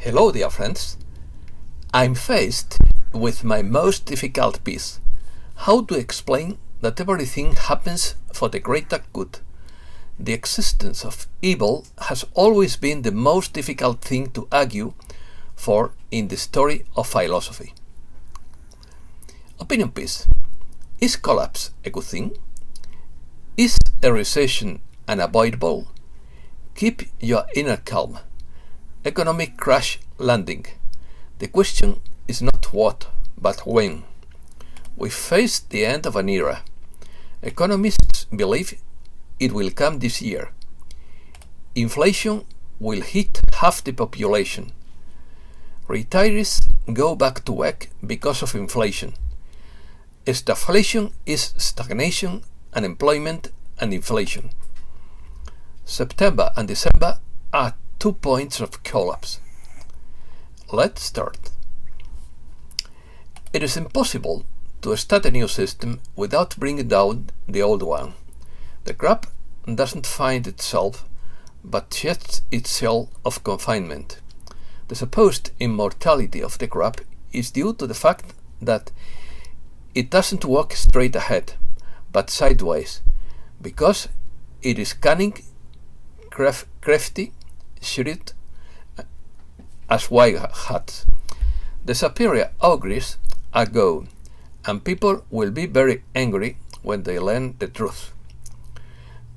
Hello, dear friends. I'm faced with my most difficult piece: how to explain that everything happens for the greater good. The existence of evil has always been the most difficult thing to argue for in the story of philosophy. Opinion piece. Is collapse a good thing? Is a recession unavoidable? Keep your inner calm. Economic crash landing. The question is not what, but when. We face the end of an era. Economists believe it will come this year. Inflation will hit half the population. Retirees go back to work because of inflation. Stagflation is stagnation, unemployment, and inflation. September and December are 2 points of collapse. Let's start. It is impossible to start a new system without bringing down the old one. The crab doesn't find itself, but sheds its shell of confinement. The supposed immortality of the crab is due to the fact that it doesn't walk straight ahead, but sideways, because it is cunning, crafty, shrewd as white hats. The superior auguries are gone, and people will be very angry when they learn the truth.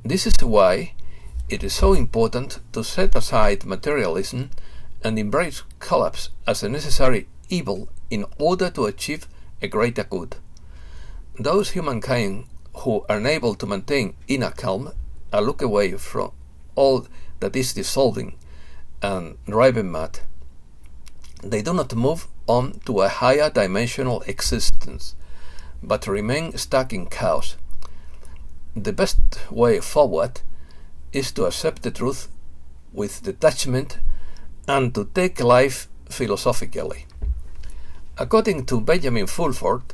This is why it is so important to set aside materialism and embrace collapse as a necessary evil in order to achieve a greater good. Those humankind who are unable to maintain inner calm and look away from all that is dissolving and driving mad. They do not move on to a higher dimensional existence, but remain stuck in chaos. The best way forward is to accept the truth with detachment and to take life philosophically. According to Benjamin Fulford,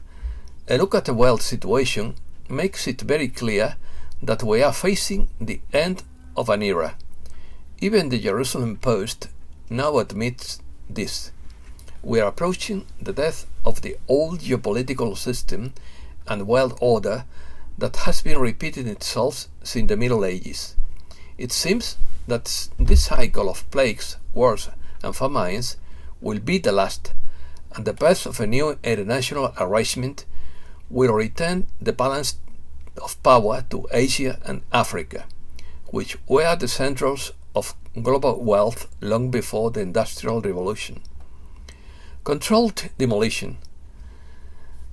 a look at the world situation makes it very clear that we are facing the end of an era. Even the Jerusalem Post now admits this. We are approaching the death of the old geopolitical system and world order that has been repeating itself since the Middle Ages. It seems that this cycle of plagues, wars, and famines will be the last, and the birth of a new international arrangement will return the balance of power to Asia and Africa, which were the centers of global wealth long before the Industrial Revolution. Controlled demolition.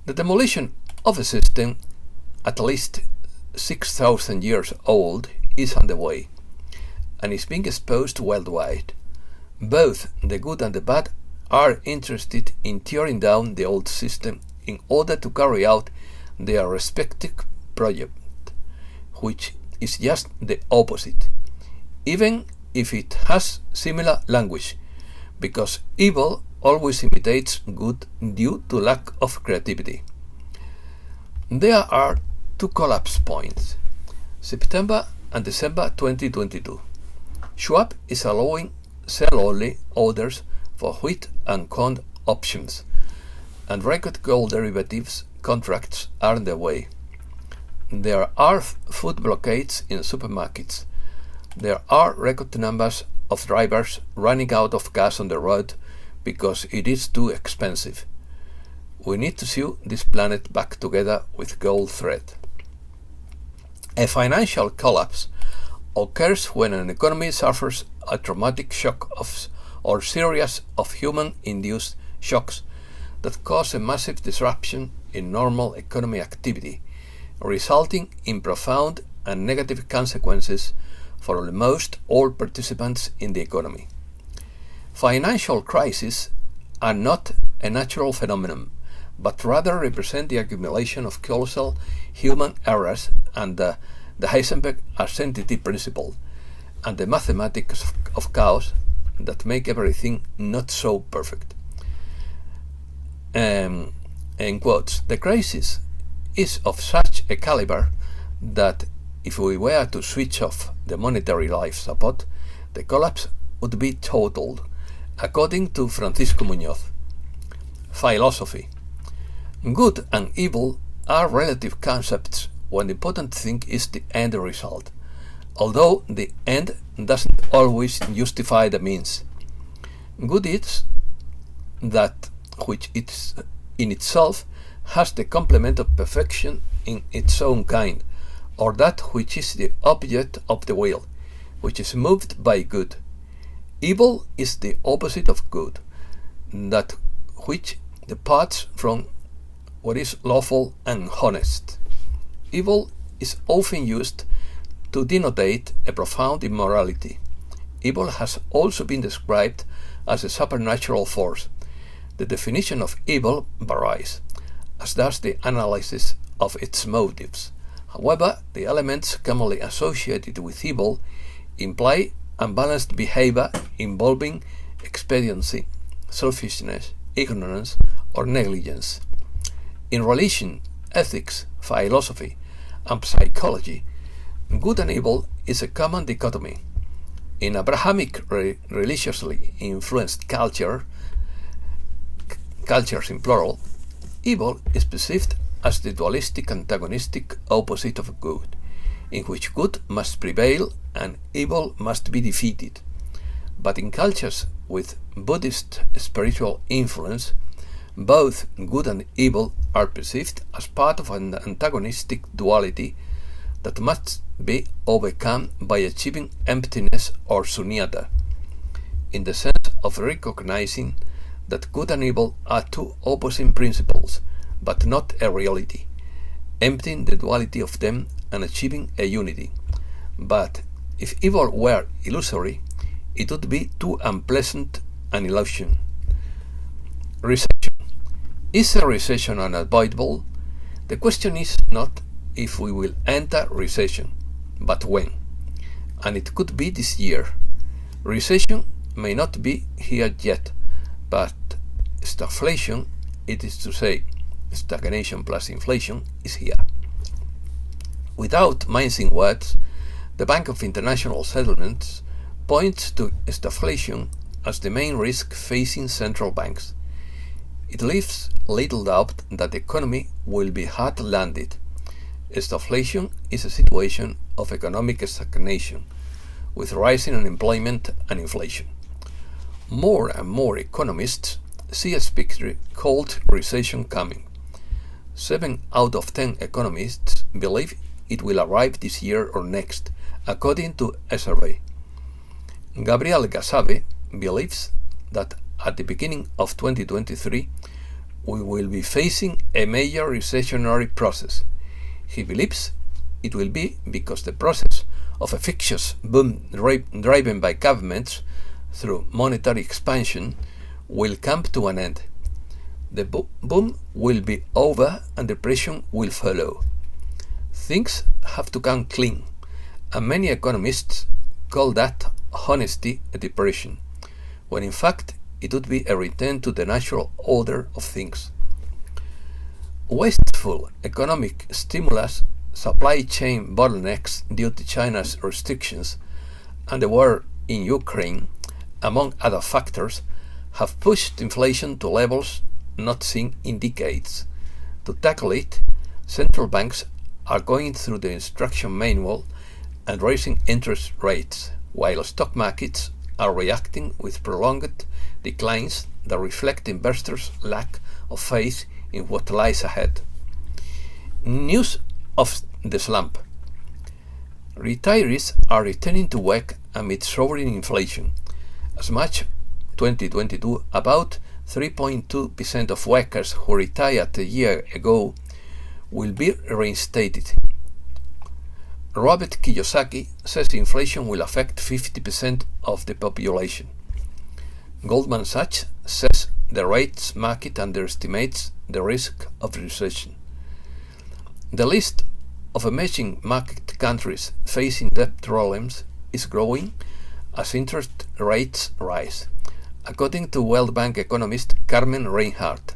The demolition of a system at least 6,000 years old is underway and is being exposed worldwide. Both the good and the bad are interested in tearing down the old system in order to carry out their respective project, which is just the opposite, even if it has similar language, because evil always imitates good due to lack of creativity. There are 2 collapse points: September and December 2022. Schwab is allowing sell-only orders for wheat and corn options, and record gold derivatives contracts are underway. There are food blockades in supermarkets. There are record numbers of drivers running out of gas on the road because it is too expensive. We need to sew this planet back together with gold thread. A financial collapse occurs when an economy suffers a traumatic shock or series of human-induced shocks that cause a massive disruption in normal economic activity, resulting in profound and negative consequences for almost all participants in the economy. Financial crises are not a natural phenomenon, but rather represent the accumulation of colossal human errors and the Heisenberg identity principle and the mathematics of chaos that make everything not so perfect. In quotes, the crisis is of such a caliber that if we were to switch off the monetary life support, the collapse would be total according to Francisco Muñoz. Philosophy. Good and evil are relative concepts when the important thing is the end result, although the end doesn't always justify the means. Good is that which is in itself has the complement of perfection in its own kind, or that which is the object of the will, which is moved by good. Evil is the opposite of good, that which departs from what is lawful and honest. Evil is often used to denote a profound immorality. Evil has also been described as a supernatural force. The definition of evil varies, as does the analysis of its motives. However, the elements commonly associated with evil imply unbalanced behavior involving expediency, selfishness, ignorance, or negligence. In religion, ethics, philosophy, and psychology, good and evil is a common dichotomy. In Abrahamic religiously influenced cultures in plural, evil is perceived as the dualistic antagonistic opposite of good, in which good must prevail and evil must be defeated. But in cultures with Buddhist spiritual influence, both good and evil are perceived as part of an antagonistic duality that must be overcome by achieving emptiness or sunyata, in the sense of recognizing that good and evil are two opposing principles, but not a reality, emptying the duality of them and achieving a unity. But if evil were illusory, it would be too unpleasant an illusion. Recession. Is a recession unavoidable? The question is not if we will enter recession, but when. And it could be this year. Recession may not be here yet, but stagflation, it is to say, stagnation plus inflation, is here. Without mincing words, the Bank of International Settlements points to stagflation as the main risk facing central banks. It leaves little doubt that the economy will be hard landed. Stagflation is a situation of economic stagnation, with rising unemployment and inflation. More and more economists see a picture called recession coming. 7 out of 10 economists believe it will arrive this year or next, according to a survey. Gabriel Gasabe believes that at the beginning of 2023, we will be facing a major recessionary process. He believes it will be because the process of a fictitious boom driven by governments through monetary expansion will come to an end. The boom will be over and depression will follow. Things have to come clean, and many economists call that honesty a depression, when in fact it would be a return to the natural order of things. Wasteful economic stimulus, supply chain bottlenecks due to China's restrictions, and the war in Ukraine, among other factors, have pushed inflation to levels not seen in decades. To tackle it, central banks are going through the instruction manual and raising interest rates, while stock markets are reacting with prolonged declines that reflect investors' lack of faith in what lies ahead. News of the slump. Retirees are returning to work amid soaring inflation. As March 2022, about 3.2% of workers who retired a year ago will be reinstated. Robert Kiyosaki says inflation will affect 50% of the population. Goldman Sachs says the rates market underestimates the risk of recession. The list of emerging market countries facing debt problems is growing as interest rates rise, according to World Bank economist Carmen Reinhardt.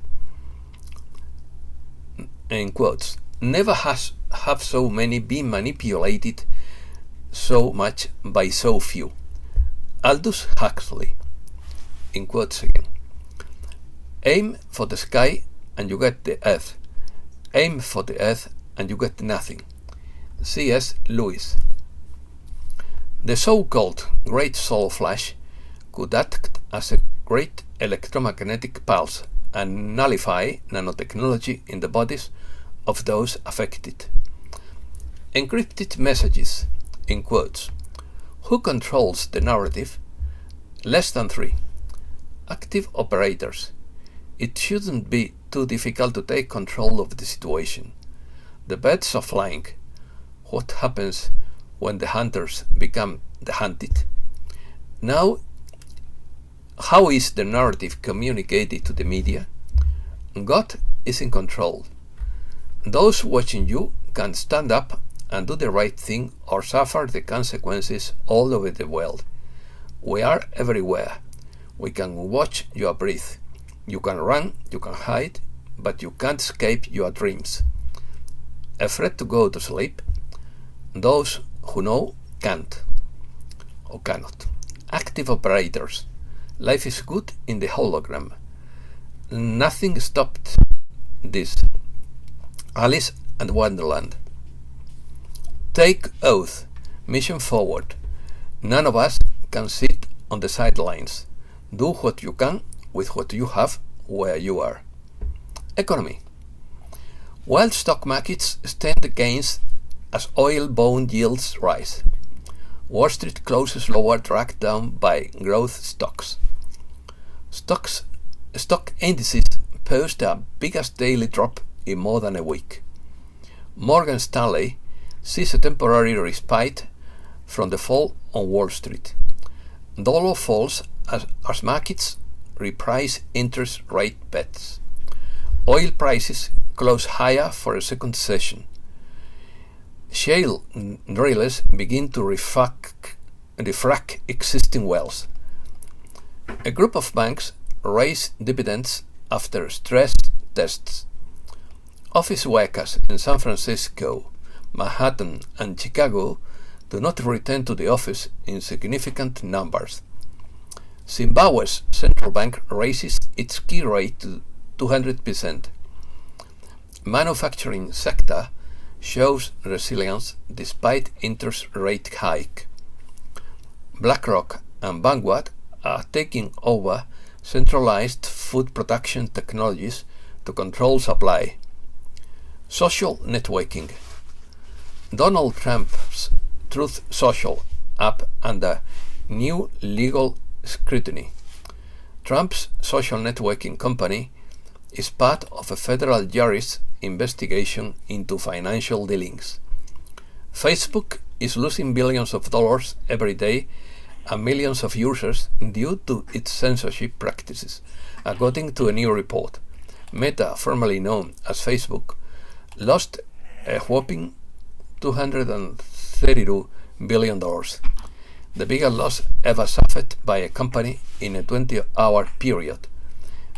In quotes, never have so many been manipulated so much by so few. Aldous Huxley. in quotes again. Aim for the sky and you get the earth. Aim for the earth and you get nothing. C.S. Lewis. The so-called Great Solar Flash could act as a great electromagnetic pulse and nullify nanotechnology in the bodies of those affected. Encrypted messages, in quotes. Who controls the narrative? Less than 3. Active operators. It shouldn't be too difficult to take control of the situation. The birds are flying. What happens when the hunters become the hunted? Now, how is the narrative communicated to the media? God is in control. Those watching you can stand up and do the right thing or suffer the consequences all over the world. We are everywhere. We can watch your breath. You can run, you can hide, but you can't escape your dreams. Afraid to go to sleep? Those who know can't or cannot. Active operators. Life is good in the hologram. Nothing stopped this. Alice and Wonderland. Take oath. Mission forward. None of us can sit on the sidelines. Do what you can with what you have where you are. Economy. While stock markets stand gains as oil bond yields rise, Wall Street closes lower, dragged down by growth stocks. Stock indices post their biggest daily drop in more than a week. Morgan Stanley sees a temporary respite from the fall on Wall Street. Dollar falls as markets reprice interest rate bets. Oil prices close higher for a second session. Shale drillers begin to refract existing wells. A group of banks raise dividends after stress tests. Office workers in San Francisco, Manhattan, and Chicago do not return to the office in significant numbers. Zimbabwe's central bank raises its key rate to 200%. Manufacturing sector shows resilience despite interest rate hike. BlackRock and Vanguard are taking over centralized food production technologies to control supply. Social networking. Donald Trump's Truth Social app under new legal scrutiny. Trump's social networking company is part of a federal jury's investigation into financial dealings. Facebook is losing billions of dollars every day and millions of users due to its censorship practices, according to a new report. Meta, formerly known as Facebook, lost a whopping $232 billion, the biggest loss ever suffered by a company in a 20-hour period.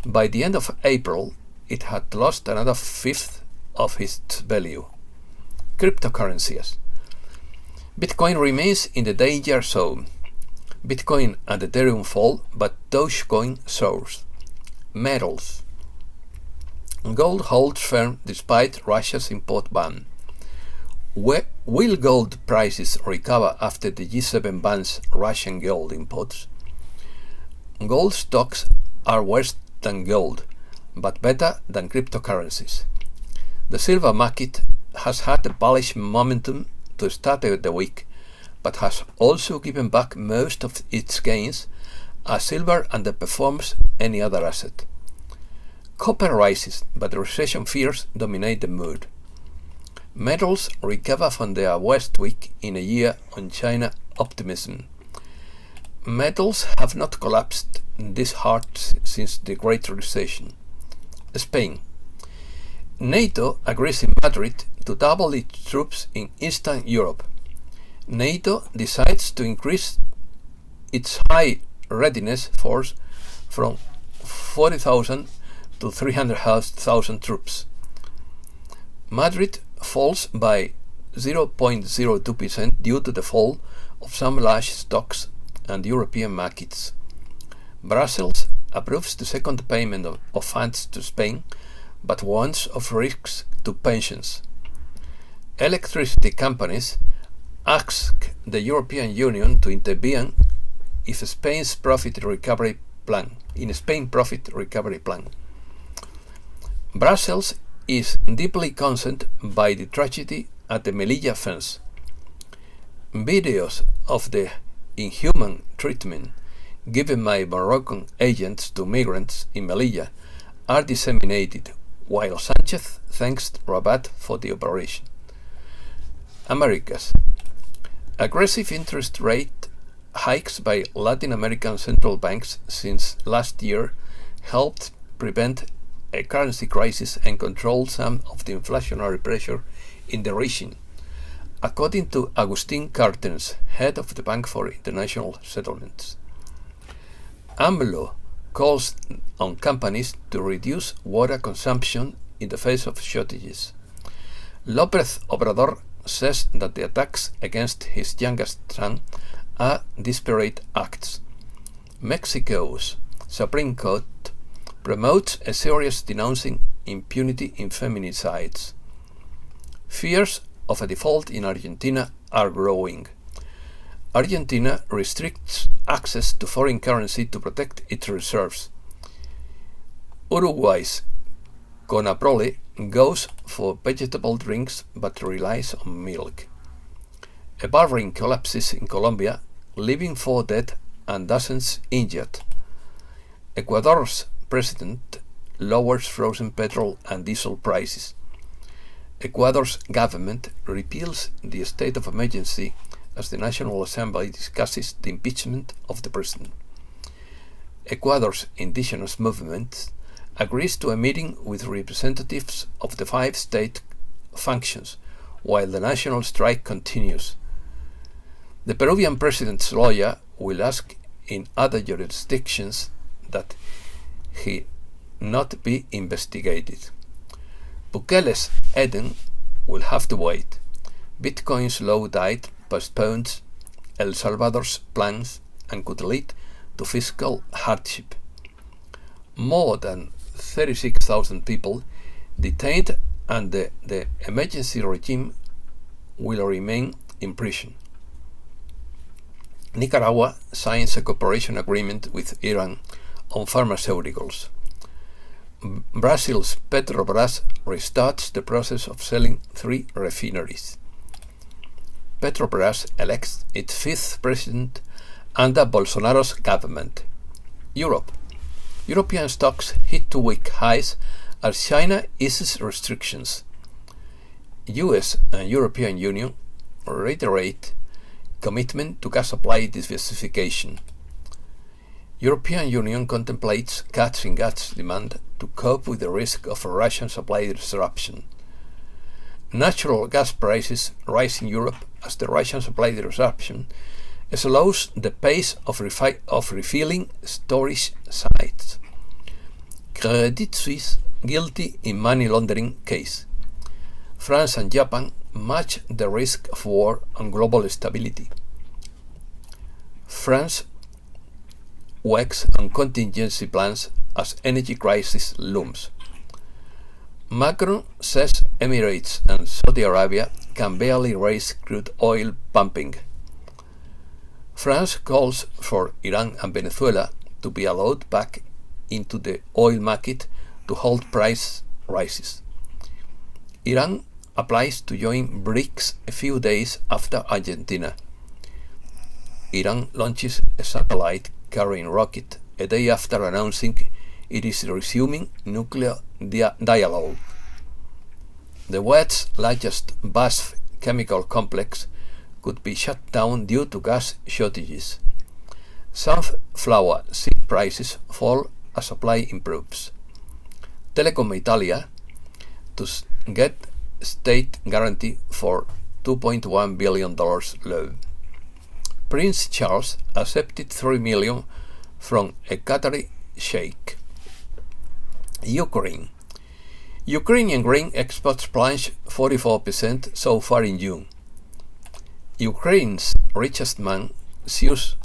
By the end of April, it had lost another fifth of its value. Cryptocurrencies. Bitcoin remains in the danger zone. Bitcoin and Ethereum fall, but Dogecoin soars. Metals. Gold holds firm despite Russia's import ban. Will gold prices recover after the G7 bans Russian gold imports? Gold stocks are worse than gold, but better than cryptocurrencies. The silver market has had a bullish momentum to start the week, but has also given back most of its gains as silver underperforms any other asset. Copper rises, but recession fears dominate the mood. Metals recover from their worst week in a year on China optimism. Metals have not collapsed this hard since the Great Recession. Spain. NATO agrees in Madrid to double its troops in Eastern Europe. NATO decides to increase its high readiness force from 40,000 to 300,000 troops. Madrid falls by 0.02% due to the fall of some large stocks and European markets. Brussels approves the second payment of funds to Spain, but warns of risks to pensions. Electricity companies ask the European Union to intervene if Spain's profit recovery plan. Brussels is deeply concerned by the tragedy at the Melilla fence. Videos of the inhuman treatment given by Moroccan agents to migrants in Melilla are disseminated, while Sanchez thanks Rabat for the operation. Americas. Aggressive interest rate hikes by Latin American central banks since last year helped prevent a currency crisis and control some of the inflationary pressure in the region, according to Agustín Cartens, head of the Bank for International Settlements. AMLO calls on companies to reduce water consumption in the face of shortages. López Obrador says that the attacks against his youngest son are disparate acts. Mexico's Supreme Court promotes a series denouncing impunity in feminicides. Fears of a default in Argentina are growing. Argentina restricts access to foreign currency to protect its reserves. Uruguay's Conaprole goes for vegetable drinks but relies on milk. A bar ring collapses in Colombia, leaving 4 dead and dozens injured. Ecuador's president lowers frozen petrol and diesel prices. Ecuador's government repeals the state of emergency as the National Assembly discusses the impeachment of the president. Ecuador's indigenous movement agrees to a meeting with representatives of the 5 state functions, while the national strike continues. The Peruvian president's lawyer will ask in other jurisdictions that he not be investigated. Bukele's Eden will have to wait. Bitcoin's low tide postpones El Salvador's plans and could lead to fiscal hardship. More than 36,000 people detained under the emergency regime will remain in prison. Nicaragua signs a cooperation agreement with Iran on pharmaceuticals. Brazil's Petrobras restarts the process of selling 3 refineries. Petrobras elects its 5th president under Bolsonaro's government. Europe. European stocks hit 2-week highs as China eases restrictions. US and European Union reiterate commitment to gas supply diversification. European Union contemplates cuts in gas demand to cope with the risk of a Russian supply disruption. Natural gas prices rise in Europe as the Russian supply disruption slows the pace of refilling storage sites. Credit Suisse guilty in money laundering case. France and Japan match the risk of war on global stability. France works on contingency plans as energy crisis looms. Macron says Emirates and Saudi Arabia can barely raise crude oil pumping. France calls for Iran and Venezuela to be allowed back into the oil market to halt price rises. Iran applies to join BRICS a few days after Argentina. Iran launches a satellite carrying rocket a day after announcing it is resuming nuclear dialogue. The world's largest BASF chemical complex could be shut down due to gas shortages. Sunflower seed prices fall as supply improves. Telecom Italia to get state guarantee for $2.1 billion loan. Prince Charles accepted $3 million from a Qatari sheikh. Ukraine. Ukrainian grain exports plunged 44% so far in June. Ukraine's richest man sues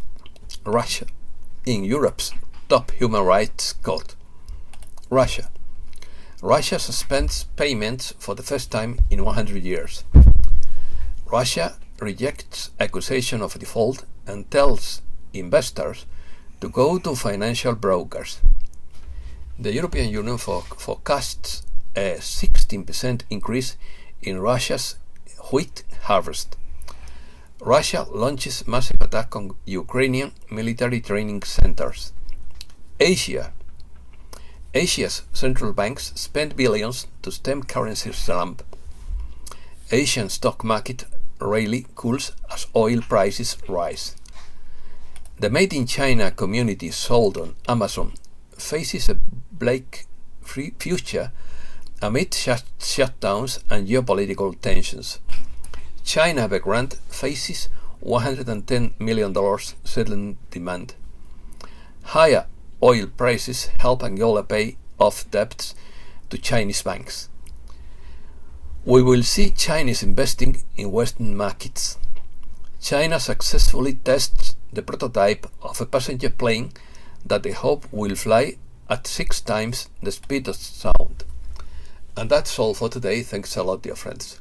Russia in Europe's top human rights court. Russia. Russia suspends payments for the first time in 100 years. Russia rejects accusation of default and tells investors to go to financial brokers. The European Union forecasts a 16% increase in Russia's wheat harvest. Russia launches massive attack on Ukrainian military training centers. Asia. Asia's central banks spend billions to stem currency slump. Asian stock market rally cools as oil prices rise. The Made in China community sold on Amazon faces a bleak future amid shutdowns and geopolitical tensions. China Evergrande faces $110 million settlement demand. Higher oil prices help Angola pay off debts to Chinese banks. We will see Chinese investing in Western markets. China successfully tests the prototype of a passenger plane that they hope will fly at 6 times the speed of sound. And that's all for today. Thanks a lot, dear friends.